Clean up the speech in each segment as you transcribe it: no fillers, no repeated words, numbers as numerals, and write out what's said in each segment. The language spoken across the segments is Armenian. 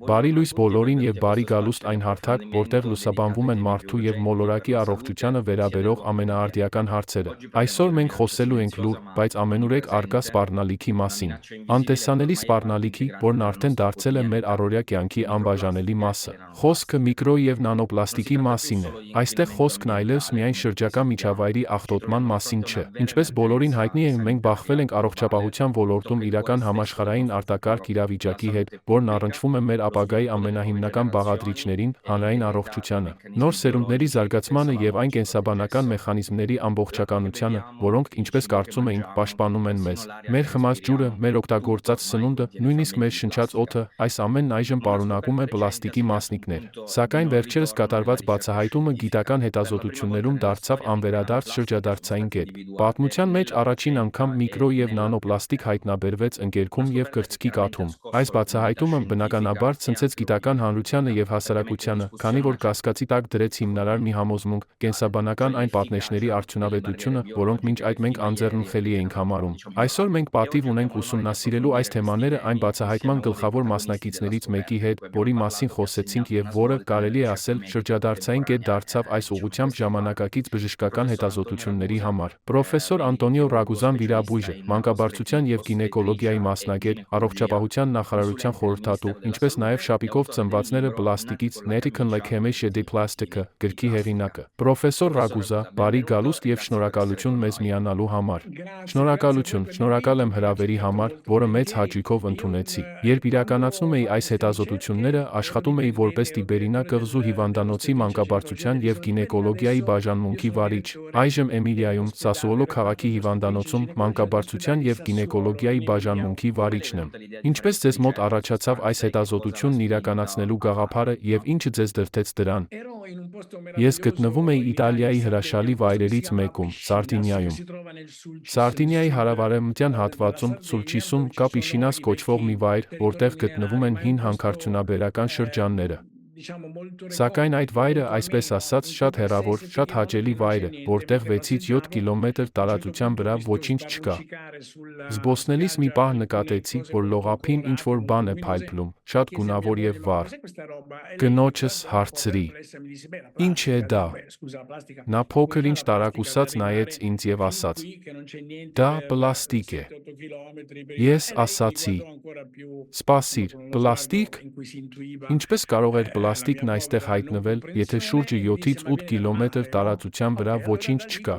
Բարի լույս բոլորին եւ բարի գալուստ այն հարթակ, որտեղ լուսաբանվում են մարդու եւ մոլորակի առողջությանը վերաբերող ամենաարդիական հարցերը։ Այսօր մենք խոսելու ենք լուր, բայց ամենուրեք առկա սպառնալիքի մասին։ Անտեսանելի սպառնալիքի, որն արդեն դարձել է մեր առօրյա կյանքի անբաժանելի մասը։ Խոսքը միկրո եւ նանոպլաստիկի մասին է։ Այստեղ խոսքն այլևս միայն շրջակա միջավայրի աղտոտման մասին չէ։ Ինչպես բոլորին հայտնի է, մենք բախվել ենք առողջապահության ոլորտում իրական համաշխարհային արտակարգ իրավիճակի հետ, որն առնչվում է մեր ապագայի ամենահիմնական բաղադրիչներին, հանրային առողջությանը, նոր սերունդների զարգացմանը եւ այն կենսաբանական մեխանիզմների ամբողջականությանը, որոնք, ինչպես կարծում էինք, պաշտպանում են մեզ։ Մեր խմած ջուրը, մեր օգտագործած սնունդը, նույնիսկ մեր շնչած օդը, այս ամենն այժմ պարունակում է պլաստիկի մասնիկներ։ Սակայն վերջերս կատարված բացահայտումը գիտական հետազոտություններում դարձավ անվերադարձ շրջադարձային կետ։ Պատմության մեջ առաջին անգամ միկրո եւ նանոպլաստիկ հայտնաբերվեց ընկերքում եւ կրծքի կաթում։ Այս բացահայտումը բնականաբար ցնցեց գիտական հանրությանը եւ հասարակությանը, քանի որ կասկածի տակ դրեց հիմնարար մի համոզմունք՝ կենսաբանական այն պատնեշների արդյունավետությունը, որոնք մինչ այդ մենք անձեռնմխելի էինք համարում։ Այսօր մենք պատիվ ունենք ուսումնասիրելու այս թեմաները այն բացահայտման գլխավոր մասնակիցներից մեկի հետ, որի մասին խոսեցինք եւ որը, կարելի է ասել, շրջադարձային կետ դարձավ այս ուղղությամբ ժամանակակից բժշկական հետազոտությունների համար։ Պրոֆեսոր Անտոնիո Ռագուզան վիրաբույժ է, մանկաբարձության եւ գինեկոլոգիայի մասնագետ, առողջապահության նախարարության խորհրդատու, ինչպես նաև շապիկով ծնվածները պլաստիկից Netican Leukemia de Plastica գրքի հեղինակը։ Պրոֆեսոր Ռագուզա, բարի գալուստ եւ շնորհակալություն մեզ միանալու համար։ Շնորհակալություն, շնորհակալ եմ հրավերի համար, որը մեծ հաճույքով ընդունեցի։ Երբ իրականացնում էի այս հետազոտությունները, աշխատում էի որպես Տիբերինա կղզու հիվանդանոցի մանկաբարձության եւ գինեկոլոգիայի բաժանմունքի վարիչ, այժմ Էմիլիայում, Սասուոլո քաղաքի հիվանդանոցում մանկաբարձության եւ գինեկոլոգիայի բաժանմունքի վարիչն եմ։ Ինչպես ձեզ մոտ առաջացավ այս հետազոտությունն իրականացնելու գաղափարը եւ ինչը ձեզ դրդեց դրան։ Ես գտնվում էի Իտալիայի հրաշալի վայրերից մեկում, Սարդինիայում։ Սարդինիայի հարավարևմտյան հատվածում, Սուլչիսում, կա Պիշինաս կոչվող մի վայր, որտեղ գտնվում են հին հանքարդյունաբերական շրջանները։ Սակայն այդ վայրը, այսպես ասած, շատ հեռավոր, շատ հաճելի վայր է, որտեղ 6-ից 7 կիլոմետր տարածության վրա ոչինչ չկա։ Զբոսնելիս մի պահ նկատեցի, որ լողափին ինչ-որ բան է փայլփլում, շատ գունավոր եւ վառ։ Կնոջս հարցրի. «Ինչ է դա»։ Նա փոքր ինչ տարակուսած նայեց ինձ եւ ասաց. «Դա պլաստիկ է»։ Ես ասացի. «Սպասիր, պլաստիկ։ Ինչպես կարող էր պլաստիկն այստեղ հայտնվել, եթե շուրջը 7-ից 8 կիլոմետր տարածության վրա ոչինչ չկա»։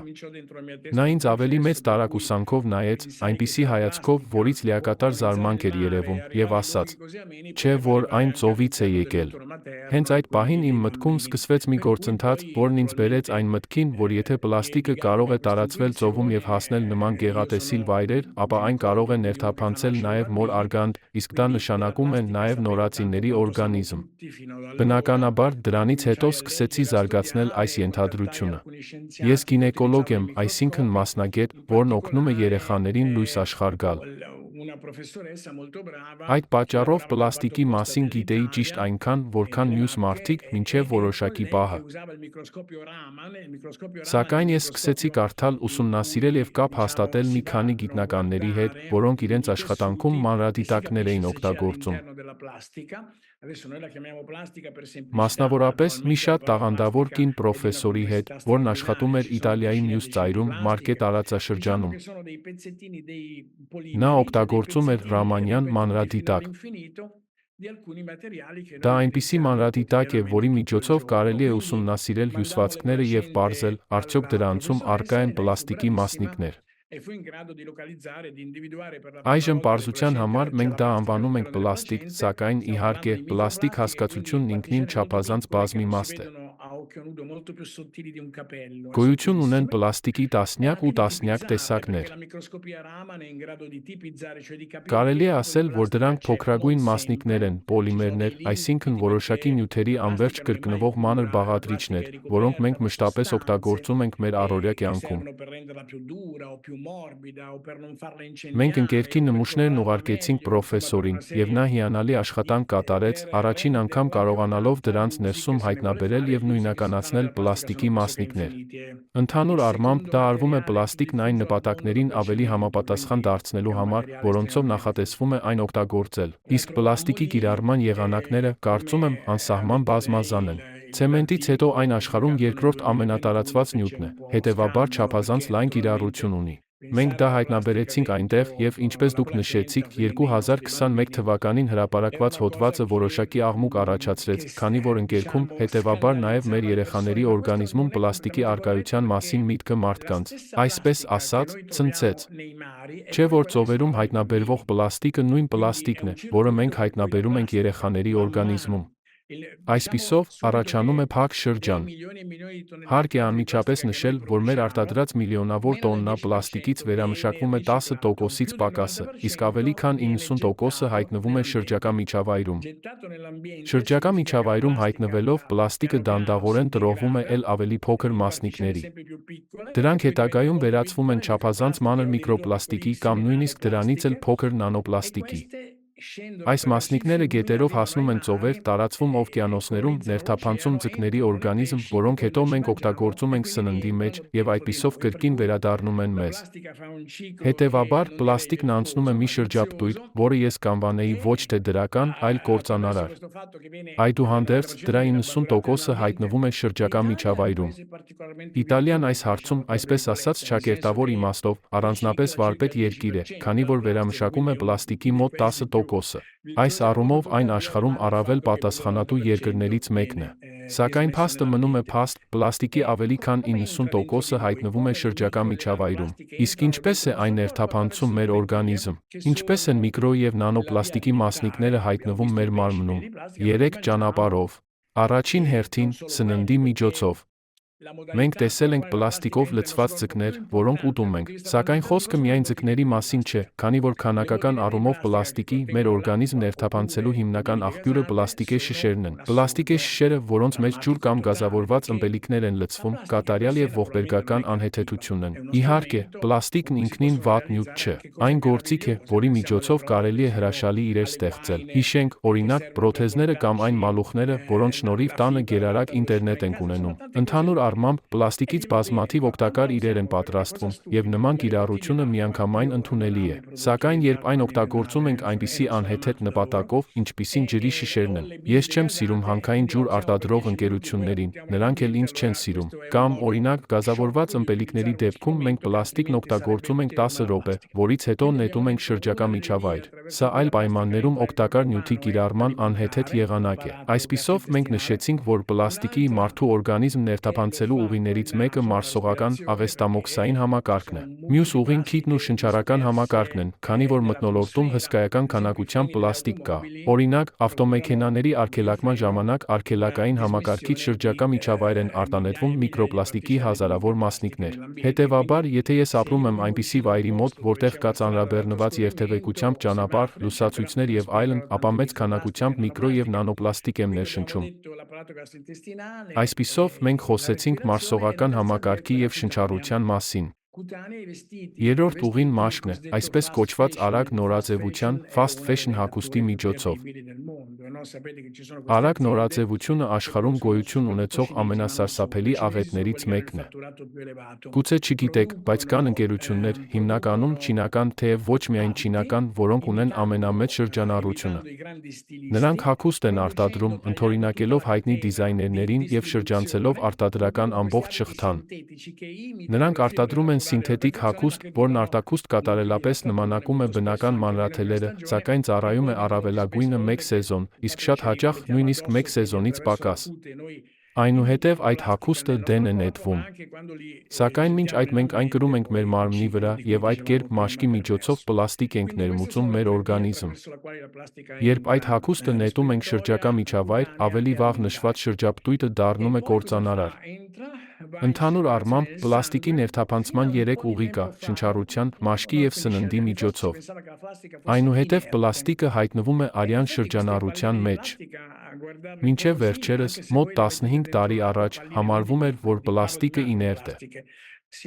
Նա ինձ ավելի մեծ տարակուսանքով նայեց, այնպիսի հայացքով, որից լիակատար զարմանք էր երևում, եւ ասաց. «Չէ՞ որ այն ծովից է եկել»։ Հենց այդ պահին իմ մտքում սկսվեց մի գործընթաց, որն ինձ բերեց այն մտքին, որ եթե պլաստիկը կարող է տարածվել ծովում եւ հասնել նման գեղատեսիլ վայրեր, ապա այն կարող է ներթափանցել նաեւ մոր արգանդ, իսկ դա նշանակում է նաեւ նորածինների օրգանիզմ։ Բնականաբար, դրանից հետո սկսեցի զարգացնել այս ենթադրությունը։ Ես գինեկոլոգ եմ, այսինքն մասնագետ, որն օգնում է երեխաներին լույս աշխարհ գալ։ Այդ պատճառով պլաստիկի մասին գիտեի ճիշտ այնքան, որքան մյուս մարդիկ, մինչև որոշակի պահը։ Սակայն ես սկսեցի կարդալ, ուսումնասիրել եւ կապ հաստատել մի քանի գիտնականների հետ, որոնք իրենց աշխատանքում մանրադիտակներ էին օգտագործում։ Մասնավորապես, մի շատ տաղանդավոր կին պրոֆեսորի հետ, որն աշխատում էր Իտալիայի մյուս ծայրում, Մարկե տարածաշրջանում։ Նա օգտագործում էր Ռամանյան մանրադիտակ։ Դա այնպիսի մանրադիտակ է, որի միջոցով կարելի է ուսումնասիրել հյուսվածքները եւ պարզել, արդյոք դրանցում առկա են պլաստիկի մասնիկներ։ Այժմ պարզության համար մենք դա անվանում ենք պլաստիկ, սակայն, իհարկե, պլաստիկ հասկացությունն ինքնին չափազանց բազմիմաստ է։ Գոյություն ունեն պլաստիկի տասնյակ ու տասնյակ տեսակներ։ Կարելի է ասել, որ դրանք փոքրագույն մասնիկներ են, պոլիմերներ, այսինքն որոշակի նյութերի անվերջ կրկնվող մանր բաղադրիչներ, որոնք մենք մշտապես օգտագործում ենք մեր առօրյա կյանքում։ Մենք ընկերքի նմուշներն ուղարկեցինք պրոֆեսորին, եւ նա հիանալի աշխատանք կատարեց, առաջին անգամ կարողանալով դրանց ներսում հայտնաբերել եւ նույնական նույնականացնել պլաստիկի մասնիկներ։ Ընդհանուր առմամբ դա արվում է պլաստիկն այն նպատակներին ավելի համապատասխան դարձնելու համար, որոնցով նախատեսվում է այն օգտագործել, իսկ պլաստիկի կիրառման եղանակները, կարծում եմ, անսահման բազմազան են։ Ցեմենտից հետո այն աշխարհում երկրորդ ամենատարածված նյութն է, հետևաբար չափազանց լայն կիրառություն ունի։ Մենք դա հայտնաբերեցինք այնտեղ և, ինչպես դուք նշեցիք, 2021 թվականին հրապարակված հոդվածը որոշակի աղմուկ առաջացրեց, քանի որ ընկերքում, հետևաբար նաև մեր երեխաների օրգանիզմում պլաստիկի առկայության մասին միտքը մարդկանց, այսպես ասած, ցնցեց։ Չէ՞ որ ծովերում հայտնաբերվող պլաստիկը նույն պլաստիկն է, որը մենք հայտնաբերում ենք երեխաների օրգանիզմում։ Այսպիսով, առաջանում է փակ շրջան։ Հարկ է անմիջապես նշել, որ մեր արտադրած միլիոնավոր տոննա պլաստիկից վերամշակվում է 10%-ից պակասը, իսկ ավելի քան 90%-ը հայտնվում է շրջակա միջավայրում։ Շրջակա միջավայրում հայտնվելով, պլաստիկը դանդաղորեն տրոհվում է էլ ավելի փոքր մասնիկների։ Դրանք հետագայում վերածվում են չափազանց մանր միկրոպլաստիկի կամ նույնիսկ դրանից էլ փոքր նանոպլաստիկի։ Այս մասնիկները գետերով հասնում են ծովեր, տարածվում օվկիանոսներում, ներթափանցում ձկների օրգանիզմ, որոնք հետո մենք օգտագործում ենք սննդի մեջ և այդպիսով կրկին վերադառնում են մեզ։ Հետևաբար, պլաստիկն անցնում է մի շրջապտույտ, որը ես կանվանեի ոչ թե դրական, այլ կործանարար։ Այդուհանդերձ, դրա 90%-ը հայտնվում է շրջակա միջավայրում։ Իտալիան այս հարցում, այսպես ասած ճակերտավոր իմաստով, առանձնապես վարպետ երկիր է, քանի որ վերամշակում է պլաստիկի մոտ 10%-ը։ Այս առումով այն աշխարհում առավել պատասխանատու երկրներից մեկն է։ Սակայն փաստը մնում է փաստ, պլաստիկի ավելի քան 90%-ը հայտնվում է շրջակա միջավայրում։ Իսկ ինչպես է այն ներթափանցում մեր օրգանիզմ։ Ինչպես են միկրո և նանոպլաստիկի մասնիկները հայտնվում մեր մարմնում։ 3 ճանապարհով։ Առաջին հերթին, սննդի միջոցով։ Մենք տեսել ենք պլաստիկով լցված ձկներ, որոնք ուտում ենք, սակայն խոսքը միայն ձկների մասին չէ, քանի որ քանակական առումով պլաստիկի մեր օրգանիզմ ներթափանցելու հիմնական աղբյուրը պլաստիկե շշերն են։ Պլաստիկե շշերը, որոնց մեջ ջուր կամ գազավորված ըմպելիքներ են լցվում, կատարյալ և ողբերգական անհեթեթություն են։ Իհարկե, պլաստիկն ինքնին վատ նյութ չէ։ Այն գործիք է, որի միջոցով կարելի է հրաշալի իրեր ստեղծել։ Հիշենք, օրինակ, պրոթեզները կամ այն մալուխները, որոնց շնորհիվ տանը գերարագ ինտերնետ ենք ունենում։ Ընդհանուր առմամբ, պլաստիկից բազմաթիվ օգտակար իրեր են պատրաստվում, և նման կիրառությունը միանգամայն ընդունելի է։ Սակայն երբ այն օգտագործում ենք այնպիսի անհեթեթ նպատակով, ինչպիսին ջրի շշերն են, ես չեմ սիրում հանքային ջուր արտադրող ընկերություններին, նրանք էլ ինձ չեն սիրում։ Կամ, օրինակ, գազավորված ըմպելիքների դեպքում մենք պլաստիկն օգտագործում ենք 10 րոպե, որից հետո նետում ենք շրջակա միջավայր։ Սա այլ պայմաններում օգտակար նյութի կիրառման անհեթեթ եղանակ է։ Այսպիսով, մենք նշեցինք, որ պլաստիկի մարդու օրգանիզմ ներթափանցելու ուղիներից մեկը մարսողական, աղեստամոքսային համակարգն է։ Մյուս ուղին քիթն ու շնչառական համակարգն են, քանի որ մթնոլորտում հսկայական քանակությամբ պլաստիկ կա։ Օրինակ, ավտոմեքենաների արգելակման ժամանակ արգելակային համակարգից շրջակա միջավայր են արտանետվում միկրոպլաստիկի հազարավոր մասնիկներ։ Հետևաբար, եթե ես ապրում եմ այնպիսի վայրի մոտ, որտեղ կա ծանրաբեռնված երթևեկությամբ ճանապարհ, լուսացույցներ և այլն, ապա մեծ քանակությամբ միկրո և նանոպլաստիկ եմ ներշնչում։ Այսպիսով, մենք խոսեցինք մարսողական համակարգի և շնչառության մասին։ Երրորդ ուղին մաշկն է, այսպես կոչված արագ նորաձևության, fast fashion հագուստի միջոցով։ Արագ նորաձևությունը աշխարհում գոյություն ունեցող ամենասարսափելի աղետներից մեկն է։ Գուցե չգիտեք, բայց կան ընկերություններ, հիմնականում չինական, թեև ոչ միայն չինական, որոնք ունեն ամենամեծ շրջանառությունը։ Նրանք հագուստ են արտադրում, ընդօրինակելով հայտնի դիզայներներին և շրջանցելով արտադրական ամբողջ շղթան։ Նրանք արտադրում են սինթետիկ հագուստ, որն արտաքուստ կատարելապես նմանակում է բնական մանրաթելերը, սակայն ծառայում է առավելագույնը 1 սեզոն, իսկ շատ հաճախ նույնիսկ 1 սեզոնից պակաս։ Այնուհետև այդ հագուստը դեն է նետվում։ Սակայն մինչ այդ մենք այն կրում ենք մեր մարմնի վրա և այդ կերպ մաշկի միջոցով պլաստիկ ենք ներմուծում մեր օրգանիզմ։ Երբ այդ հագուստը նետում ենք շրջակա միջավայր, ավելի վաղ նշված շրջապտույտը դառնում է կործանարար։ Ընդհանուր առմամբ, պլաստիկի ներթափանցման 3 ուղի կա՝ շնչառության, մաշկի և սննդի միջոցով։ Այնուհետև պլաստիկը հայտնվում է արյան շրջանառության մեջ։ Մինչև վերջերս, մոտ 15 տարի առաջ, համարվում էր, որ պլաստիկը իներտ է։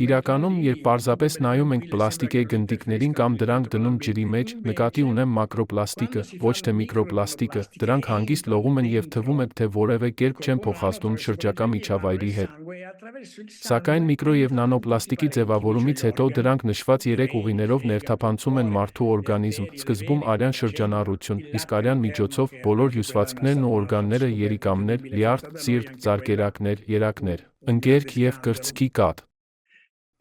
Իրականում, երբ պարզապես նայում ենք պլաստիկե գնդիկներին կամ դրանք դնում ջրի մեջ, նկատի ունեմ մակրոպլաստիկը, ոչ թե միկրոպլաստիկը, դրանք հանգիստ լողում են և թվում է, թե որևէ կերպ չեն փոխազդում շրջակա միջավայրի հետ։ Սակայն միկրո և նանոպլաստիկի ձևավորումից հետո դրանք նշված 3 ուղիներով ներթափանցում են մարդու օրգանիզմ, սկզբում արյան շրջանառություն, իսկ արյան միջոցով բոլոր հյուսվածքներն ու օրգանները երիկամներ, լյարդ, սիրտ, ծարկերակներ, երակներ, ընկերք և կրծքի կաթ։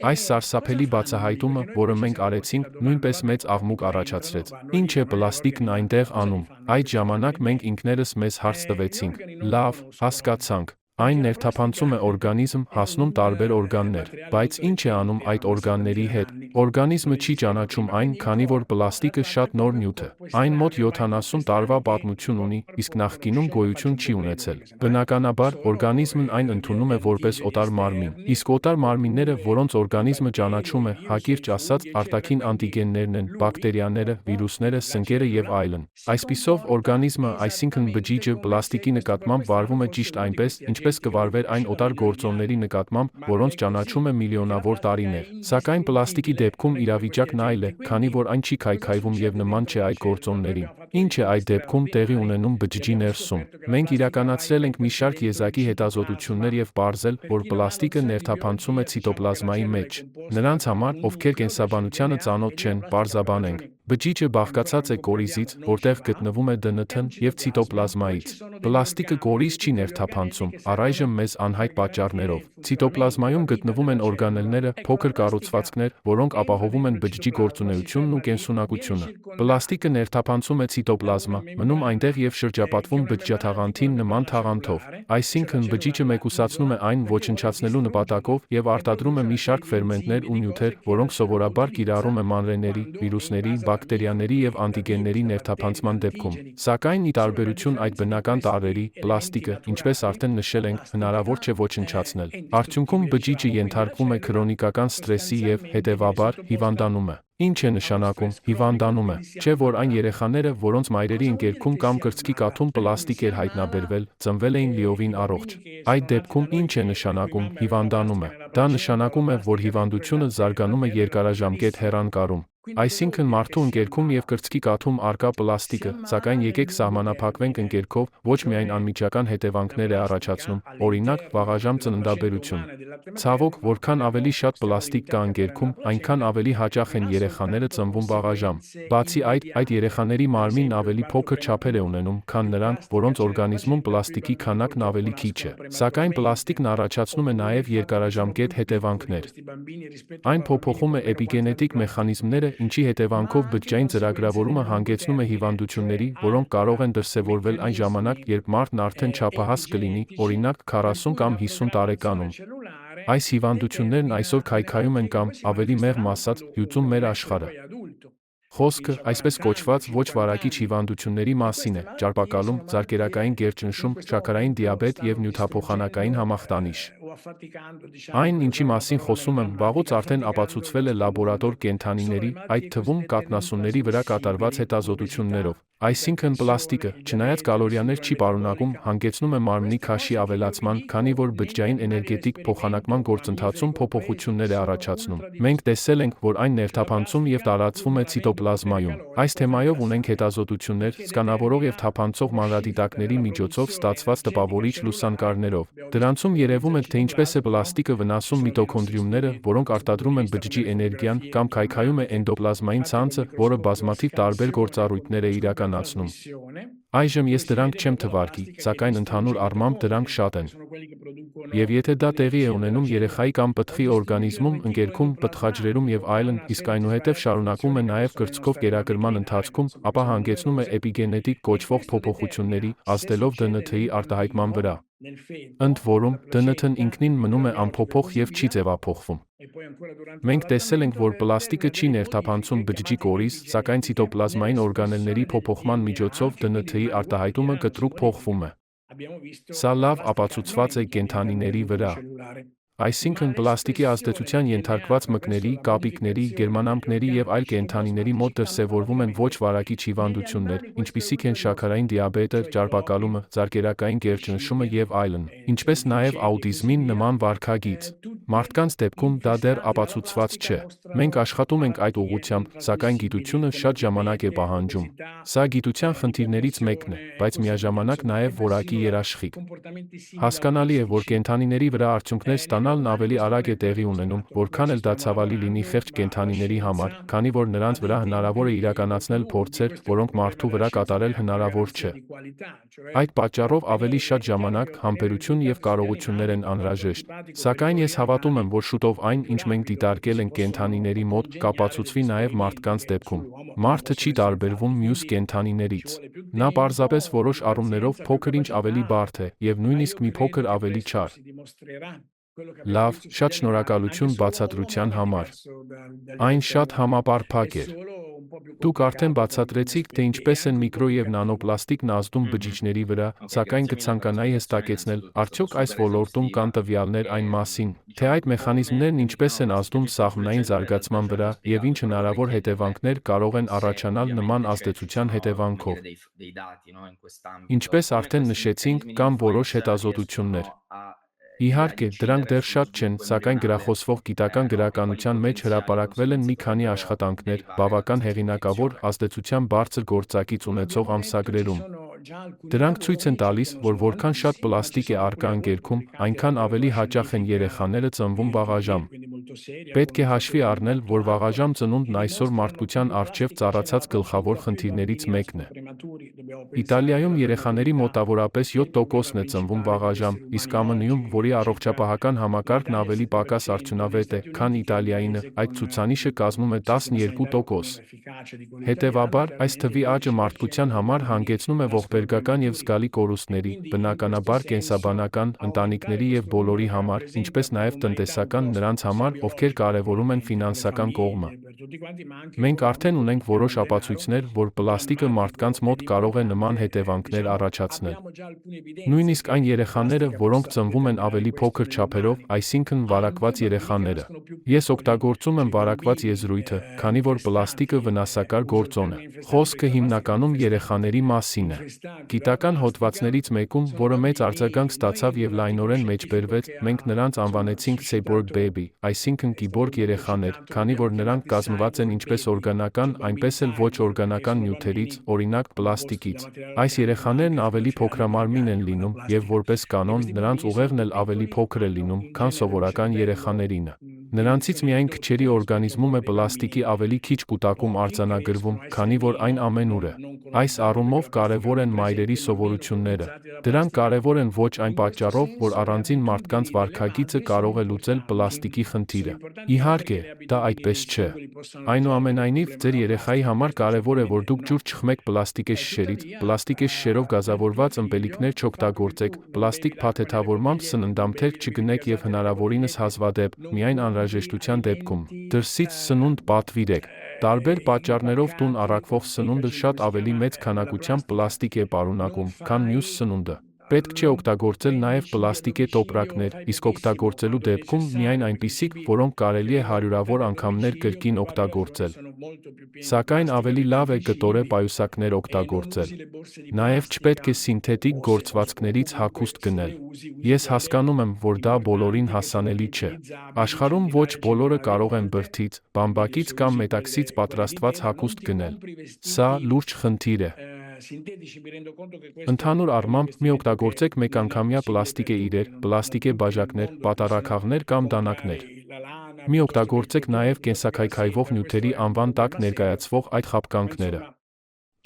Այս սարսափելի բացահայտումը, որը մենք արեցինք, նույնպես մեծ աղմուկ առաջացրեց։ Ինչ է պլաստիկն այնտեղ անում։ Այդ ժամանակ մենք ինքներս մեզ հարց տվեցինք. լավ, հասկացանք։ Այն ներթափանցում է օրգանիզմ, հասնում տարբեր օրգաններ։ Բայց ինչ է անում այդ օրգանների հետ։ Օրգանիզմը չի ճանաչում այն, քանի որ պլաստիկը շատ նոր նյութ է։ Այն մոտ 70 տարվա պատմություն ունի, իսկ նախկինում գոյություն չի ունեցել։ Բնականաբար, օրգանիզմն այն ընդունում է որպես օտար մարմին։ Իսկ օտար մարմինները, որոնց օրգանիզմը ճանաչում է, հակիրճ ասած, արտաքին անտիգեններն են, բակտերիաները, վիրուսները, սնկերը եւ այլն։ Այսպիսով, օրգանիզմը, այսինքն բջիջը, պլաստիկի նկատմամբ վարվում է ճիշտ այնպես, ինչպես կվարվեր այն օտար գործոնների նկատմամբ, որոնց ճանաչում է միլիոնավոր տարիներ։ Սակայն պլաստիկի դեպքում իրավիճակն այլ է, քանի որ այն չի քայքայվում եւ նման չէ այդ գործոններին։ Ինչ է այդ դեպքում տեղի ունենում բջջի ներսում։ Մենք իրականացրել ենք մի շարք եզակի հետազոտություններ եւ պարզել, որ պլաստիկը ներթափանցում է ցիտոպլազմայի մեջ։ Նրանց համար, ովքեր կենսաբանությանը ծանոթ չեն, պարզաբանենք։ Բջիջը բաղկացած է կորիզից, որտեղ գտնվում է ԴՆԹ-ն, եւ ցիտոպլազմայից։ Պլաստիկը կորիզ չի ներթափանցում, առայժմ մեզ անհայտ պատճառներով։ Ցիտոպլազմայում գտնվում են օրգանելները, փոքր կառուցվածքներ, որոնք ապահովում են բջջի գործունեությունն ու կենսունակությունը։ Պլաստիկը ներթափանցում է ցիտոպլազմա, մնում այնտեղ եւ շրջապատվում բջջաթաղանթին նման թաղանթով։ Այսինքն բջիջը մեկուսացնում է այն ոչնչացնելու նպատակով եւ արտադրում է մի շարք ֆերմենտներ ու նյութեր, որոնք սովորաբար կիրառում է մանրէների, վիրուսների, բակտերիաների եւ անտիգենների ներթափանցման դեպքում։ Սակայն ի տարբերություն այդ բնական տարրերի, պլաստիկը, ինչպես արդեն նշել ենք, հնարավոր չէ ոչնչացնել։ Արդյունքում բջիջը ենթարկվում է քրոնիկական սթրեսի եւ, հետեւաբար, հիվանդանում է։ Ինչ է նշանակում, հիվանդանում է։ Չէ՞ որ այն երեխաները, որոնց մայրերի ընկերքում կամ կրծքի կաթում պլաստիկ էր հայտնաբերվել, ծնվել էին լիովին առողջ։ Այդ դեպքում ինչ է նշանակում, հիվանդանում է։ Դա նշանակում է, որ հիվանդությունը զարգանում է երկարաժամկետ հեռանկարում։ Այսինքն մարդու ընկերքում եւ կրծքի կաթում առկա պլաստիկը, սակայն եկեք սահմանափակվենք ընկերքով, ոչ միայն անմիջական հետևանքներ է առաջացնում, օրինակ, վաղաժամ ծննդաբերություն։ Ցավոք, որքան ավելի շատ պլաստիկ կա ընկերքում, այնքան ավելի հաճախ են երեխաները ծնվում վաղաժամ։ Բացի այդ երեխաների մարմինն ավելի փոքր չափեր է ունենում, քան նրանք, որոնց օրգանիզմում պլաստիկի քանակն ավելի քիչ է։ Սակայն պլաստիկն առաջացնում է նաեւ երկարաժամկետ հետևանքներ։ Այն փոփոխում է էպիգենետիկ մեխանիզմները, ինչի հետևանքով բջջային ծրագրավորումը հանգեցնում է հիվանդությունների, որոնք կարող են դրսևորվել այն ժամանակ, երբ մարդն արդեն չափահաս կլինի, օրինակ 40 կամ 50 տարեկանում։ Այս հիվանդություններն այսօր քայքայում են կամ, ավելի մեղմ ասած, հյուծում մեր աշխարհը։ Խոսքը, այսպես կոչված, ոչ վարակիչ հիվանդությունների մասին է՝ ճարպակալում, ծարկերակային գերճնշում, շաքարային դիաբետ եւ նյութափոխանակային համախտանիշ։ Այն, ինչի մասին խոսում եմ, վաղուց արդեն ապացուցվել է լաբորատոր կենդանիների, այդ թվում կաթնասունների վրա կատարված հետազոտություններով։ Այսինքն պլաստիկը, չնայած կալորիաներ չի պարունակում, հանգեցնում է մարմնի քաշի ավելացման, քանի որ բջջային էներգետիկ փոխանակման գործընթացում փոփոխություններ է առաջացնում։ Մենք տեսել ենք, որ այն ներթափանցում եւ տարածվում է ցիտոպլազմայում։ Այս թեմայով ունենք հետազոտություններ, սկանավորող եւ թափանցող մանրադիտակների միջոցով ստացված տպավորիչ լուսանկարներով։ Դրանցում երևում է, թե ինչպես է պլաստիկը վնասում միտոքոնդրիումները, որոնք արտադրում են բջջի էներգիան, կամ քայքայում է էնդոպլազմային ցանցը, որը բազմաթիվ տարբեր գործառույթներ է իրականացնում։ Այժմ ես դրանք չեմ թվարկի, սակայն ընդհանուր առմամբ դրանք շատ են։ Եվ եթե դա տեղի է ունենում երեխայի կամ պտղի օրգանիզմում, ընկերքում, պտղաջրերում եւ այլն, իսկ այնուհետև շարունակվում է նաեւ կրծքով կերակրման ընթացքում, ապա հանգեցնում է էպիգենետիկ կոչվող փոփոխությունների, ազդելով ԴՆԹ-ի արտահայտման վրա։ Ընդ որում, ԴՆԹ-ն ինքնին մնում է անփոփոխ եւ չի ձևափոխվում։ Մենք տեսել ենք, որ պլաստիկը չի ներթափանցում բջջի կորիզ, սակայն ցիտոպլազմային օրգանելների փոփոխման միջոցով ԴՆԹ-ի արտահայտումը կտրուկ փոխվում է։ Սա լավ ապացուցված է կենդանիների վրա։ Այսինքն պլաստիկի ազդեցության ենթարկված մկների, կապիկների, գերմանամկների եւ այլ կենդանիների մոտ դրսևորվում են ոչ վարակիչ հիվանդություններ, ինչպիսիք են շաքարային դիաբետը, ճարպակալումը, ծարկերակային գերճնշումը եւ այլն, ինչպես նաեւ աուտիզմին նման վարքագիծ։ Մարդկանց դեպքում դա դեռ ապացուցված չէ։ Մենք աշխատում ենք այդ ուղղությամբ, սակայն գիտությունը շատ ժամանակ է պահանջում։ Սա գիտության խնդիրներից մեկն է, բայց միաժամանակ նաեւ որակի երաշխիք։ Հասկանալի է, որ կենդանիների վրա արդյունքներ ստանալն ավելի արագ է տեղի ունենում, որքան էլ դա ցավալի լինի խեղճ կենդանիների համար, քանի որ նրանց վրա հնարավոր է իրականացնել փորձեր, որոնք մարդու վրա կատարել հնարավոր չէ։ Այդ պատճառով ավելի շատ ժամանակ, համբերություն եւ կարողություններ են անհրաժեշտ։ Սակայն ես հավատում եմ, որ շուտով այն, ինչ մենք դիտարկել ենք կենդանիների մոտ, կապացուցվի նաեւ մարդկանց դեպքում։ Մարդը չի տարբերվում մյուս կենդանիներից։ Նա պարզապես որոշ առումներով փոքր-ինչ ավելի բարդ է, եւ նույնիսկ մի փոքր ավելի չար։ Լավ, շատ շնորհակալություն բացատրության համար։ Այն շատ համապարփակ էր։ Դուք արդեն բացատրեցիք, թե ինչպես են միկրո եւ նանոպլաստիկն ազդում բջիջների վրա, սակայն կցանկանայի հստակեցնել, արդյոք այս ոլորտում կան տվյալներ այն մասին, թե այդ մեխանիզմներն ինչպես են ազդում սաղմնային զարգացման վրա եւ ինչ հնարավոր հետևանքներ կարող են առաջանալ նման ազդեցության հետևանքով։ Ինչպես արդեն նշեցինք, կան որոշ հետազոտություններ։ Իհարկե, դրանք դեռ շատ չեն, սակայն գրախոսվող գիտական գրականության մեջ հրապարակվել են մի քանի աշխատանքներ, բավական հեղինակավոր, ազդեցության բարձր գործակից ունեցող ամսագրերում։ Դրանք ցույց են տալիս, որ որքան շատ պլաստիկ է առկա ընկերքում, այնքան ավելի հաճախ են երեխաները ծնվում վաղաժամ։ Պետք է հաշվի առնել, որ վաղաժամ ծնունդն այսօր մարդկության առջև ծառացած գլխավոր խնդիրներից մեկն է։ Իտալիայում երեխաների մոտավորապես 7%-ն է ծնվում վաղաժամ, իսկ ԱՄՆ-ում, որի առողջապահական համակարգն ավելի պակաս արդյունավետ է, քան Իտալիայինը, այդ ցուցանիշը կազմում է 12%։ Հետևաբար, այս թվի աճը մարդկության համար հանգեցնում է ողբերգական եւ զգալի կորուստների, բնականաբար կենսաբանական, ընտանիքների եւ բոլորի համար, ինչպես նաեւ տնտեսական նրանց համար, ովքեր կարևորում են ֆինանսական կողմը։ Մենք արդեն ունենք որոշ ապացույցներ, որ պլաստիկը մարդկանց մոտ կարող է նման հետևանքներ առաջացնել։ Նույնիսկ այն երեխաները, որոնք ծնվում են ավելի փոքր չափերով, այսինքն վարակված երեխաները։ Ես օգտագործում եմ վարակված եզրույթը, քանի որ պլաստիկը վնասակար գործոն է։ Խոսքը հիմնականում երեխաների մասին է։ Գիտական հոդվածներից մեկում, որը մեծ արձագանք ստացավ եւ լայնորեն մեջբերվեց, մենք նրանց անվանեցինք Cyborg Baby, այսինքն կիբորգ երեխաներ, քանի որ նրանք կազմված են ինչպես օրգանական, այնպես էլ ոչ օրգանական նյութերից, օրինակ պլաստիկից։ Այս երեխաներն ավելի փոքրամարմին են լինում եւ որպես կանոն նրանց ուղեղն էլ ավելի փոքր է լինում, քան սովորական երեխաներինը։ Նրանցից միայն քչերի օրգանիզմում է պլաստիկի ավելի քիչ կուտակում արձանագրվում, քանի որ այն ամենուր է։ Այս առումով կարևոր են մայրերի սովորությունները։ Դրանք կարևոր են ոչ այն պատճառով, որ առանձին մարդկանց վարքագիծը կարող է լուծել պլաստիկի խնդիրը։ Իհարկե, դա այդպես չէ։ Այնուամենայնիվ, ձեր երեխայի համար կարևոր է, որ դուք ջուր չխմեք պլաստիկե շշերից, պլաստիկե շշերով գազավորված ըմպելիքներ չօգտագործեք, պլաստիկ փաթեթավորմամբ սննդամթերք չգնեք եւ հնարավորինս հազվադեպ, միայն անհրաժեշտության դեպքում, դրսից սնունդ պատվիրեք։ Տարբեր պատճառներով տուն առաքվող սնունդը շատ ավելի մեծ քանակությամբ պլաստիկ է պարունակում, քան մյուս սնունդը։ Պետք չէ օգտագործել նաև պլաստիկե տոպրակներ, իսկ օգտագործելու դեպքում միայն այնպիսիք, որոնք կարելի է հարյուրավոր անգամներ կրկին օգտագործել։ Սակայն ավելի լավ է կտորե պայուսակներ օգտագործել։ Նաև չպետք է սինթետիկ գործվածքներից հագուստ գնել։ Ես հասկանում եմ, որ դա բոլորին հասանելի չէ։ Աշխարհում ոչ բոլորը կարող են բրդից, բամբակից կամ մետաքսից պատրաստված հագուստ գնել։ Սա լուրջ խնդիր է։ Ընդհանուր առմամբ, մի օգտագործեք մեկանգամյա պլաստիկե իրեր, պլաստիկե բաժակներ, պատառաքաղներ կամ դանակներ։ Մի օգտագործեք նաև կենսաքայքայվող նյութերի անվան տակ ներկայացվող այդ խաբկանքները։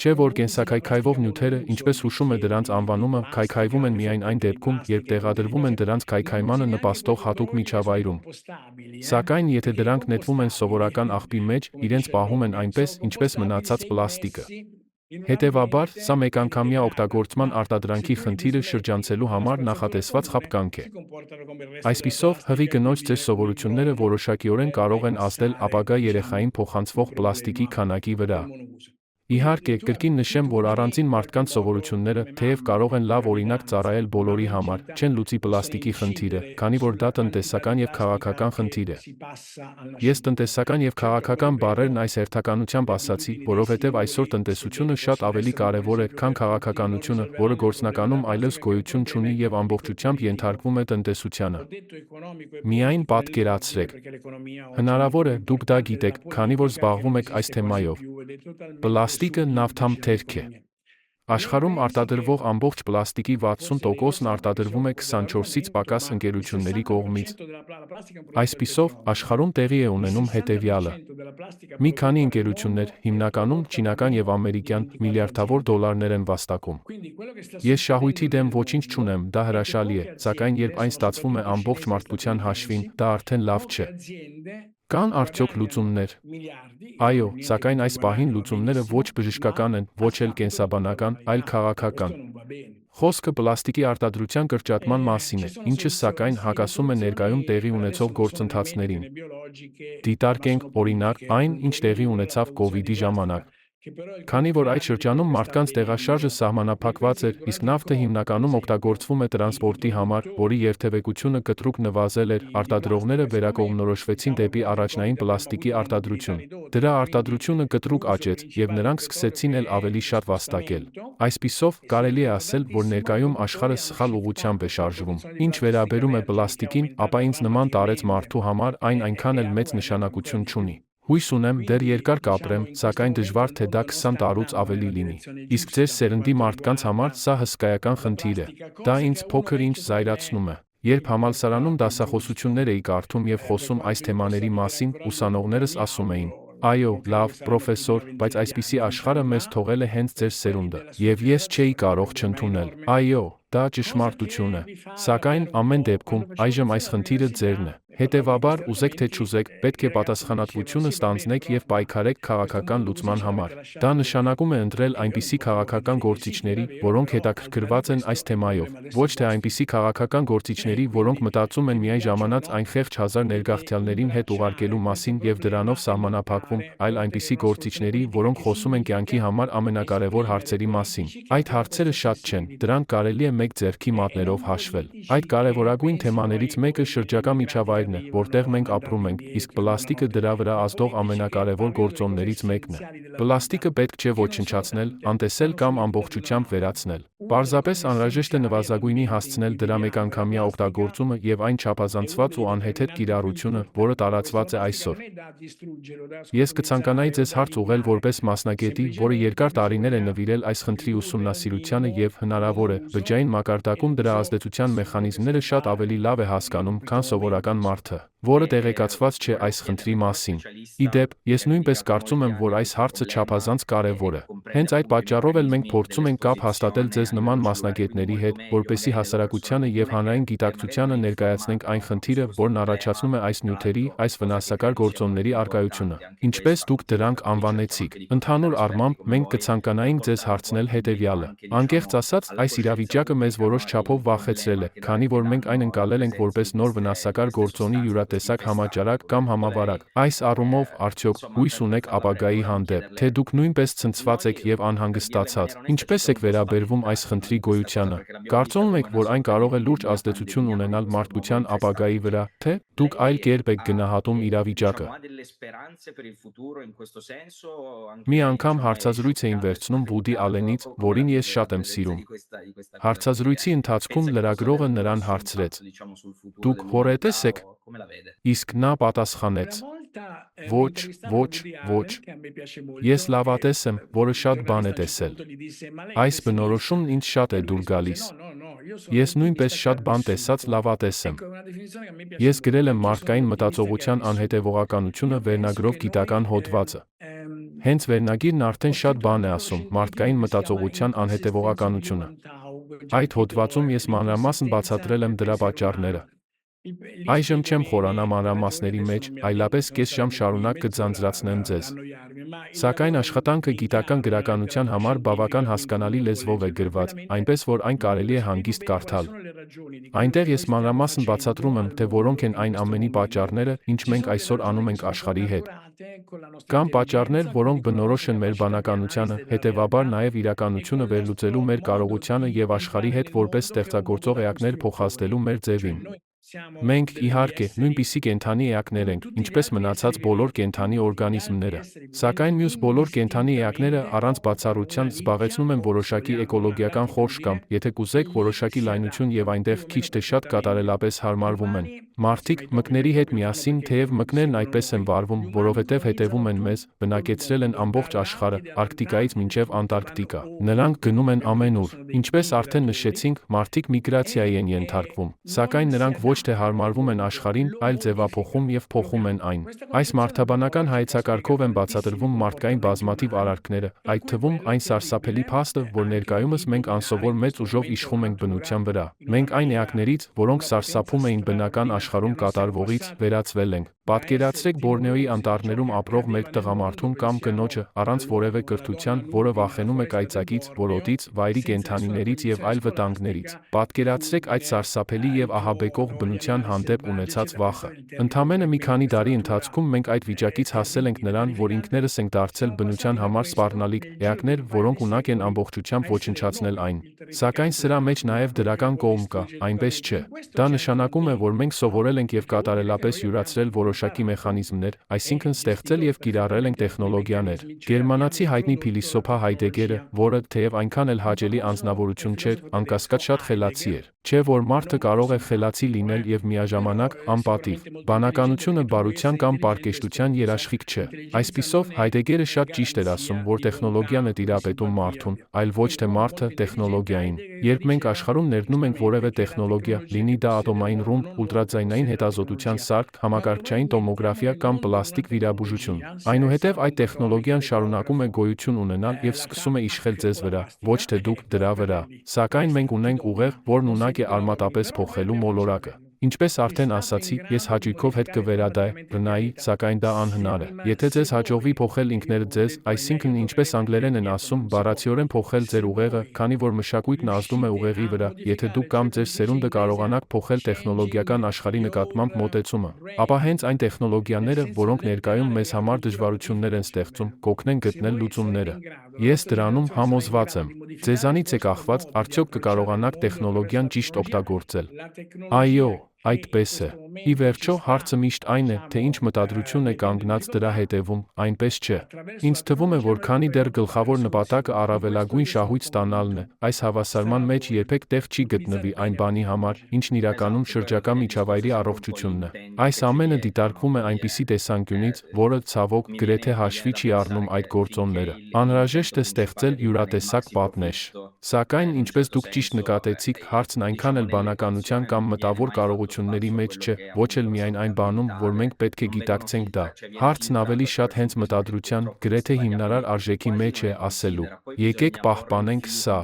Չէ՞ որ կենսաքայքայվող նյութերը, ինչպես հուշում է դրանց անվանումը, քայքայվում են միայն այն դեպքում, երբ տեղադրվում են դրանց քայքայմանը նպաստող հատուկ միջավայրում։ Սակայն եթե դրանք նետվում են սովորական աղբի մեջ, իրենց պահում են այնպես, ինչպես մնացած պլաստիկը։ Հետևաբար, սա մեկանգամյա օգտագործման արտադրանքի խնդիրը շրջանցելու համար նախատեսված խաբկանք է։ Այսպիսով, հղի կնոջ ձեր սովորությունները որոշակիորեն կարող են ազդել ապագա երեխային փոխանցվող պլաստիկի քանակի վրա։ Իհարկե, կրկին նշեմ, որ առանձին մարդկանց սովորությունները, թեև կարող են լավ օրինակ ծառայել բոլորի համար, չեն լուծի պլաստիկի խնդիրը, քանի որ դա տնտեսական և քաղաքական խնդիր է։ Ես տնտեսական և քաղաքական բառերն այս հերթականությամբ ասացի, որովհետև այսօր տնտեսությունը շատ ավելի կարևոր է, քան քաղաքականությունը, որը գործնականում այլևս գոյություն չունի և ամբողջությամբ ենթարկվում է տնտեսությանը։ Միայն պատկերացրեք։ Հնարավոր է, դուք դա գիտեք, քանի որ զբաղվում եք այս թեմայով։ Պլաստիկը նավթամթերք է։ Աշխարհում արտադրվող ամբողջ պլաստիկի 60%-ն արտադրվում է 24-ից պակաս ընկերությունների կողմից։ Այսպիսով, աշխարհում տեղի է ունենում հետևյալը. մի քանի ընկերություններ, հիմնականում չինական և ամերիկյան, միլիարդավոր դոլարներ են վաստակում։ Ես շահույթի դեմ ոչինչ չունեմ, դա հրաշալի է, սակայն երբ այն ստացվում է ամբողջ մարդկության հաշվին, դա արդեն լավ չէ։ Կան արդյոք լուծումներ։ Այո, սակայն այս պահին լուծումները ոչ բժշկական են, ոչ էլ կենսաբանական, այլ քաղաքական։ Խոսքը պլաստիկի արտադրության կրճատման մասին է, ինչը սակայն հակասում է ներկայում տեղի ունեցող գործընթացներին։ Դիտարկենք, օրինակ, այն, ինչ տեղի ունեցավ կովիդի ժամանակ։ Քանի որ այդ շրջանում մարդկանց տեղաշարժը սահմանափակված էր, իսկ նավթը հիմնականում օգտագործվում է տրանսպորտի համար, որի երթևեկությունը կտրուկ նվազել էր, արտադրողները վերակողմնորոշվեցին դեպի առաջնային պլաստիկի արտադրություն։ Դրա արտադրությունը կտրուկ աճեց, և նրանք սկսեցին էլ ավելի շատ վաստակել։ Այսպիսով, կարելի է ասել, որ ներկայում աշխարհը սխալ ուղղությամբ է շարժվում։ Ինչ վերաբերում է պլաստիկին, ապա ինձ նման տարեց մարդու համար այն այնքան էլ մեծ նշանակություն չունի։ Հույս ունեմ դեռ երկար կապրեմ, սակայն դժվար թե դա 20 տարուց ավելի լինի։ Իսկ ձեր սերնդի մարդկանց համար սա հսկայական խնդիր է։ Դա ինձ փոքր ինչ զայրացնում է։ Երբ համալսարանում դասախոսություններ էի կարդում և խոսում այս թեմաների մասին, ուսանողներս ասում էին. «Այո, լավ, պրոֆեսոր, բայց այսպիսի աշխարհը մեզ թողել է հենց ձեր սերունդը»։ Եվ ես չէի կարող չընդունել։ Այո, դա ճշմարտություն է։ Սակայն, ամեն դեպքում, այժմ այս խնդիրը ձերն է։ Հետևաբար, ուզեք թե չուզեք, պետք է պատասխանատվությունը ստանձնեք և պայքարեք քաղաքական լուծման համար։ Դա նշանակում է ընտրել այնպիսի քաղաքական գործիչների, որոնք հետաքրքրված են այս թեմայով, ոչ թե այնպիսի քաղաքական գործիչների, որոնք մտածում են միայն ժամանած այն խեղճ հազար ներգաղթյալներին հետ ուղարկելու մասին և դրանով սահմանափակվում, այլ այնպիսի գործիչների, որոնք խոսում են կյանքի համար ամենակարևոր հարցերի մասին։ Այդ հարցերը շատ չեն, դրանք կարելի է մեկ ձեռքի մատներով հաշվել։ Այդ կարևորագույն թեմաներից մեկը շրջակա միջավայրն է, որտեղ մենք ապրում ենք, իսկ պլաստիկը դրա վրա ազդող ամենակարևոր գործոններից մեկն է։ Պլաստիկը պետք չէ ոչնչացնել, անտեսել կամ ամբողջությամբ վերացնել։ Պարզապես անհրաժեշտ է նվազագույնի հասցնել դրա մեկանգամյա օգտագործումը և այն չափազանցված ու անհեթեթ կիրառությունը, որը տարածված է այսօր։ Ես կցանկանայի ձեզ հարց ուղղել որպես մասնագետի, որը երկար տարիներ է նվիրել այս խնդրի ուսումնասիրությանը և, հնարավոր է, բջջային մակարդակում դրա ազդեցության մեխանիզմները շատ ավելի լավ է հասկանում, քան սովորական մարդը, որը տեղեկացված չէ այս խնդրի մասին։ Ի դեպ, ես նույնպես կարծում եմ, որ այս հարցը չափազանց կարևոր է։ Հենց այդ պատճառով էլ մենք փորձում ենք կապ հաստատել ձեզ նման մասնագետների հետ, որպեսզի հասարակությանը և հանրային գիտակցությանը ներկայացնենք այն խնդիրը, որն առաջացնում է այս նյութերի, այս վնասակար գործոնների առկայությունը։ Ինչպես դուք դրանք անվանեցիք։ Ընդհանուր առմամբ, մենք կցանկանայինք ձեզ հարցնել հետևյալը. Անկեղծ ասած, այս իրավիճակը մեզ որոշ չափով վախեցրել է, քանի որ մենք այն ընկալել ենք որպես նոր վնասակար գործոնի յուրատեսակ համաճարակ կամ համավարակ։ Այս առումով, արդյոք հույս ունեք ապագայի հանդեպ, թե դուք նույնպես ցնցված եք և անհանգստացած։ Ինչպես եք վերաբերվում այս խնդրի գոյությանը։ Կարծում եք, որ այն կարող է լուրջ ազդեցություն ունենալ մարդկության ապագայի վրա, թե՞ դուք այլ կերպ եք գնահատում իրավիճակը։ Մի անգամ հարցազրույց էին վերցնում Վուդի Ալենից, որին ես շատ եմ սիրում։ Հարցազրույցի ընթացքում լրագրողը նրան հարցրեց. «Դուք հոռետես եք»։ Իսկ նա պատասխանեց. «Ոչ, ոչ, ոչ։ Ես լավատես եմ, որը շատ բան է տեսել»։ Այս բնորոշումն ինձ շատ է դուր գալիս։ Ես նույնպես շատ բան տեսած լավատես եմ։ Ես գրել եմ մարդկային մտածողության անհետևողականությունը վերնագրով գիտական հոդվածը։ Հենց վերնագիրն արդեն շատ բան է ասում մարդկային մտածողության անհետևողականությունը։ Այդ հոդվածում ես մանրամասն բացատրել եմ դրա պատճառները։ Այժմ չեմ խորանա մանրամասների մեջ, այլապես կես ժամ շարունակ կձանձրացնեմ ձեզ։ Սակայն աշխատանքը գիտական գրականության համար բավական հասկանալի լեզվով է գրված, այնպես որ այն կարելի է հանգիստ կարդալ։ Այնտեղ ես մանրամասն բացատրում եմ, թե որոնք են այն ամենի պատճառները, ինչ մենք այսօր անում ենք աշխարհի հետ։ Կան պատճառներ, որոնք բնորոշ են մեր բանականությանը, հետևաբար նաև իրականությունը վերլուծելու մեր կարողությանը և աշխարհի հետ որպես ստեղծագործող էակներ փոխազդելու մեր ձևին։ Մենք, իհարկե, նույնպիսի կենդանի էակներ ենք, ինչպես մնացած բոլոր կենդանի օրգանիզմները։ Սակայն մյուս բոլոր կենդանի էակները առանց բացառության զբաղեցնում են որոշակի էկոլոգիական խորշ կամ, եթե կուզեք, որոշակի լայնություն և այնտեղ քիչ թե շատ կատարելապես հարմարվում են։ Մարդիկ, մկների հետ միասին, թեև մկներն այդպես են վարվում, որովհետև հետևում են մեզ, բնակեցրել են ամբողջ աշխարհը, Արկտիկայից մինչև Անտարկտիկա։ Նրանք գնում են ամենուր։ Ինչպես արդեն նշեցինք, մարդիկ միգրացիայի են ենթարկվում, սակայն նրանք ոչ թե հարմարվում են աշխարհին, այլ ձևափոխում և փոխում են այն։ Այս մարդաբանական հայեցակարգով են բացատրվում մարդկային բազմաթիվ արարքները, այդ թվում այն սարսափելի փաստը, որ ներկայումս մենք անսովոր մեծ ուժով իշխում ենք բնության վրա։ Մենք այն էակներից, որոնք սարսափում էին բնական աշխարհում կատարվողից, վերածվել ենք։ Պատկերացրեք Բորնեոյի անտառներում ապրող մեկ տղամարդուն կամ կնոջը, առանց որևէ կրթության, որը վախենում է կայծակից, որոտից, վայրի կենդանիներից և այլ վտանգներից։ Պատկերացրեք այդ սարսափելի և ահաբեկող բնության հանդեպ ունեցած վախը։ Ընդամենը մի քանի դարի ընթացքում մենք այդ վիճակից հասել ենք նրան, որ ինքներս ենք դարձել բնության համար սպառնալիք էակներ, որոնք ունակ են ամբողջությամբ ոչնչացնել այն։ Սակայն սրա մեջ նաև դրական կողմ կա, այնպես չէ։ Դա նշանակում է, որ մենք սովորել ենք և կատարելապես յուրացրել որոշակի մեխանիզմներ, այսինքն ստեղծել և կիրառել ենք տեխնոլոգիաներ։ Գերմանացի հայտնի փիլիսոփա Հայդեգերը, որը, թեև այնքան էլ հաճելի անձնավորություն չէր, անկասկած շատ խելացի էր։ Չէ՞ որ մարդը կարող է խելացի լինել և միաժամանակ անպատիվ։ Բանականությունը բարության կամ պարկեշտության երաշխիք չէ։ Այսպիսով, Հայդեգերը շատ ճիշտ էր ասում, որ տեխնոլոգիան է տիրապետում մարդուն, այլ ոչ թե մարդը տեխնոլոգիային։ Երբ մենք աշխարհում ներդնում ենք որևէ տեխնոլոգիա, լինի դա ատոմային ռումբ, ուլտրաձայնային հետազոտության սարք, համակարգչային տոմոգրաֆիա կամ պլաստիկ վիրաբուժություն, այնուհետև այդ տեխնոլոգիան շարունակում է գոյություն ունենալ և սկսում է իշխել ձեզ վրա, ոչ թե դուք դրա վրա։ Սակայն մենք ունենք ուղեղ, որն ունակ է արմատապես փոխելու մոլորակը։ Ինչպես արդեն ասացի, ես հաճույքով հետ կվերադառնայի, սակայն դա անհնար է։ Եթե ձեզ հաջողվի փոխել ինքներդ ձեզ, այսինքն ինչպես անգլերեն են ասում, բառացիորեն փոխել ձեր ուղեղը, քանի որ մշակույթն ազդում է ուղեղի վրա, եթե դուք կամ ձեր սերունդը կարողանաք փոխել տեխնոլոգիական աշխարհի նկատմամբ մոտեցումը, ապա հենց այն տեխնոլոգիաները, որոնք ներկայում մեզ համար դժվարություններ են ստեղծում, կօգնեն գտնել լուծումները։ Ես դրանում համոզված եմ։ Ձեզանից է կախված, արդյոք կկարողանաք տեխնոլոգիան ճիշտ օգտագործել։ Այո, այդպես է։ Ի վերջո, հարցը միշտ այն է, թե ինչ մտադրություն է կանգնած դրա հետևում, այնպես չէ։ Ինձ թվում է, որ քանի դեռ գլխավոր նպատակը առավելագույն շահույթ ստանալն է, այս հավասարման մեջ երբեք տեղ չի գտնվի այն բանի համար, ինչն իրականում շրջակա միջավայրի առողջությունն է։ Այս ամենը դիտարկվում է այնպիսի տեսանկյունից, որը, ցավոք, գրեթե հաշվի չի առնում այդ գործոնները։ Անհրաժեշտ է ստեղծել յուրատեսակ պատնեշ։ Սակայն, ինչպես դուք ճիշտ նկատեցիք, հարցն այնքան էլ բանականության կամ մտավոր կարողությունների մեջ չէ, ոչ էլ միայն այն բանում, որ մենք պետք է գիտակցենք դա։ Հարցն ավելի շատ հենց մտադրության, գրեթե հիմնարար արժեքի մեջ է ասելու. եկեք պահպանենք սա։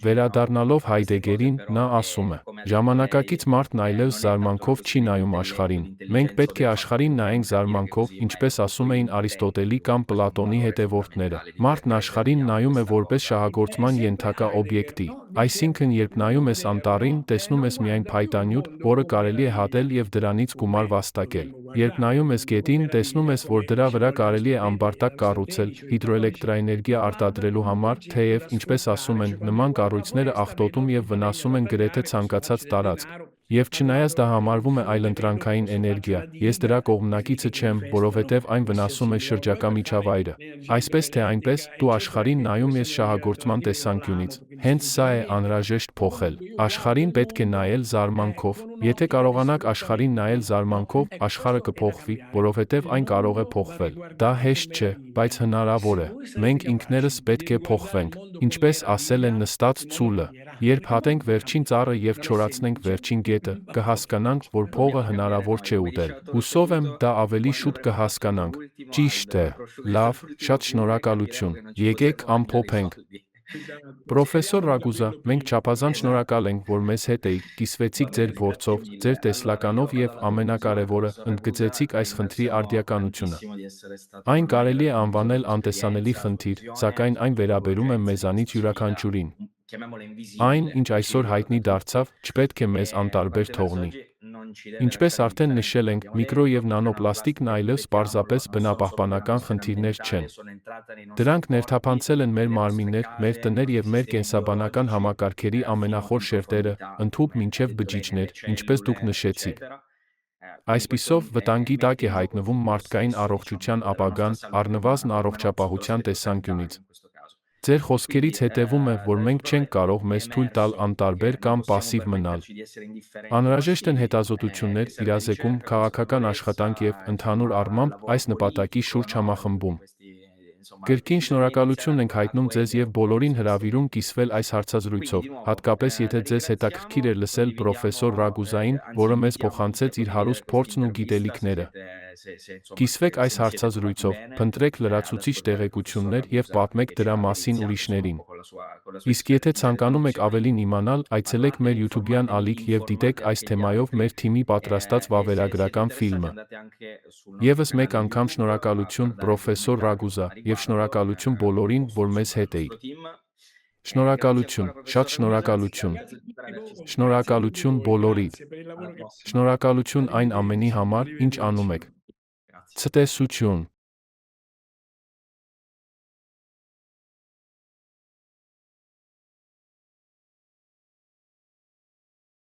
Վերադառնալով Հայդեգերին, նա ասում է. ժամանակակից մարդն այլևս զարմանքով չի նայում աշխարհին։ Մենք պետք է աշխարհին նայենք զարմանքով, ինչպես ասում էին Արիստոտելի կամ Պլատոնի հետևորդները։ Մարդն աշխարհին նայում է որպես շահագործման ենթակա օբյեկտի։ Այսինքն, երբ նայում ես անտառին, տեսնում ես միայն փայտանյութ, որը կարելի է հատել և դրանից գումար վաստակել։ Երբ նայում ես գետին, տեսնում ես, որ դրա վրա կարելի է ամբարտակ կառուցել, հիդրոէլեկտրաէներգիա արտադրելու համար, թեև, ինչպես ասում են, նման կառույցները աղտոտում և վնասում են գրեթե ցանկացած տարածք։ Եվ չնայած դա համարվում է այլընտրանքային էներգիա, ես դրա կողմնակիցը չեմ, որովհետև այն վնասում է շրջակա միջավայրը։ Այսպես թե այնպես, դու աշխարհին նայում ես շահագործման տեսանկյունից։ Հենց սա է անհրաժեշտ փոխել։ Աշխարհին պետք է նայել զարմանքով։ Եթե կարողանաք աշխարհին նայել զարմանքով, աշխարհը կփոխվի, որովհետև այն կարող է փոխվել։ Դա հեշտ չէ, բայց հնարավոր է։ Մենք ինքներս պետք է փոխվենք։ Ինչպես ասել է նստած ցուլը. երբ հատենք վերջին ծառը և չորացնենք վերջին գետը, կհասկանանք, որ փողը հնարավոր չէ ուտել։ Հուսով եմ, դա ավելի շուտ կհասկանանք։ Ճիշտ է։ Լավ, շատ շնորհակալություն։ Եկեք ամփոփենք։ Esatto. Պրոֆեսոր Speriamo di Ռագուզա, capirlo մենք prima. չափազանց շնորհակալ Esatto. ենք, որ մեզ հետ էիք, կիսվեցիք Va ձեր bene, փորձով, grazie ձեր mille. տեսլականով Allora եւ la conclusione, ամենակարևորը, professor Ragusa, ընդգծեցիք այս խնդրի ringraziamo արդիականությունը։ tantissimo di essere stato Այն con noi per կարելի է condividere անվանել la sua անտեսանելի esperienza, la sua խնդիր, visione սակայն այն sulle վերաբերում է urgenze di մեզանից questa sfida, յուրաքանչյուրին։ chiamiamola Այն, invisibile, ինչ այսօր invisibile հայտնի per tutti. դարձավ, չպետք է մեզ անտարբեր Quante verso թողնի։ oggi non ci deve Ինչպես lasciare արդեն նշել indifferenti, lo ենք, abbiamo միկրո detto, եւ le նանոպլաստիկն nanoplastiche, այլևս պարզապես ripetiamolo, non sono solo per una բնապահպանական questione խնդիրներ ambientale, չեն։ sono entrate nei nostri Դրանք corpi, ներթափանցել են մեր nelle nostre մարմիններ, մեր case, nei տներ nostri եւ մեր sistemi կենսաբանական biologici, համակարգերի fino ամենախոր in շերտերը, profondità, ընդհուպ մինչև addirittura nelle բջիջներ, ինչպես դուք cellule, նշեցիք։ eccetera. Quindi questo Այսպիսով, վտանգի տակ mette է in gioco il հայտնվում futuro մարդկային stesso, diciamo, առողջության della nostra ապագան, salute առնվազն umana, o almeno dello առողջապահության spettro sanitario տեսանկյունից։ in questo caso. Ձեր խոսքերից Quindi, հետևում է, որ մենք չենք dall'esplorare կարող è մեզ թույլ տալ emerso անտարբեր che non կամ possiamo պասիվ մնալ։ permetterci di essere indifferenti o Անհրաժեշտ են passivi, հետազոտություններ, che serve իրազեկում, ricerca, քաղաքական աշխատանք եւ, consapevolezza, ընդհանուր insomma, առմամբ, lavoro այս նպատակի politico, շուրջ no? համախմբում։ Insomma, Կրկին bisogna iniziare շնորհակալություն ենք a հայտնում ձեզ եւ cogliere բոլորին questi հրավիրում spunti. կիսվել այս Quindi հարցազրույցով, di nuovo հատկապես եթե la ձեզ հետաքրքիր ringraziamo, էր լսել պրոֆեսոր condividiamo, Ռագուզային, anzi որը մեզ invitiamo tutti a փոխանցեց իր condividere հարուստ questa փորձն ու intervista գիտելիքները։ se insomma Կիսվեք այս se vi siete trovati հարցազրույցով, bene փնտրեք ad լրացուցիչ ascoltare il professor տեղեկություններ եւ Ragusa պատմեք che ci դրա ha մասին deliziato insomma un ուրիշներին։ po' con la sua Իսկ եթե esperienza ed ցանկանում եք introduzione. ավելին իմանալ, այցելեք մեր Parlatevi, YouTube-յան informatevi, ալիք եւ դիտեք informate այս anche gli թեմայով altri. մեր թիմի պատրաստած E se siete վավերագրական interessati ֆիլմը։ andate anche sul nostro Եվս մեկ canale անգամ YouTube a շնորհակալություն guardare il պրոֆեսոր documentario Ռագուզա a եւ riguardo, շնորհակալություն բոլորին, որ proposto մեզ insomma հետ dal էիք։ nostro team. Grazie Շնորհակալություն, ancora professor շատ Ragusa, շնորհակալություն։ grazie per averci Grazie a ospitato. Շնորհակալություն tutti voi, բոլորիդ։ grazie per il Alla lavoro che prossima. Շնորհակալություն այն ամենի Arrivederci, համար, ինչ անում եք։ arrivederci. Grazie. Ցտեսություն։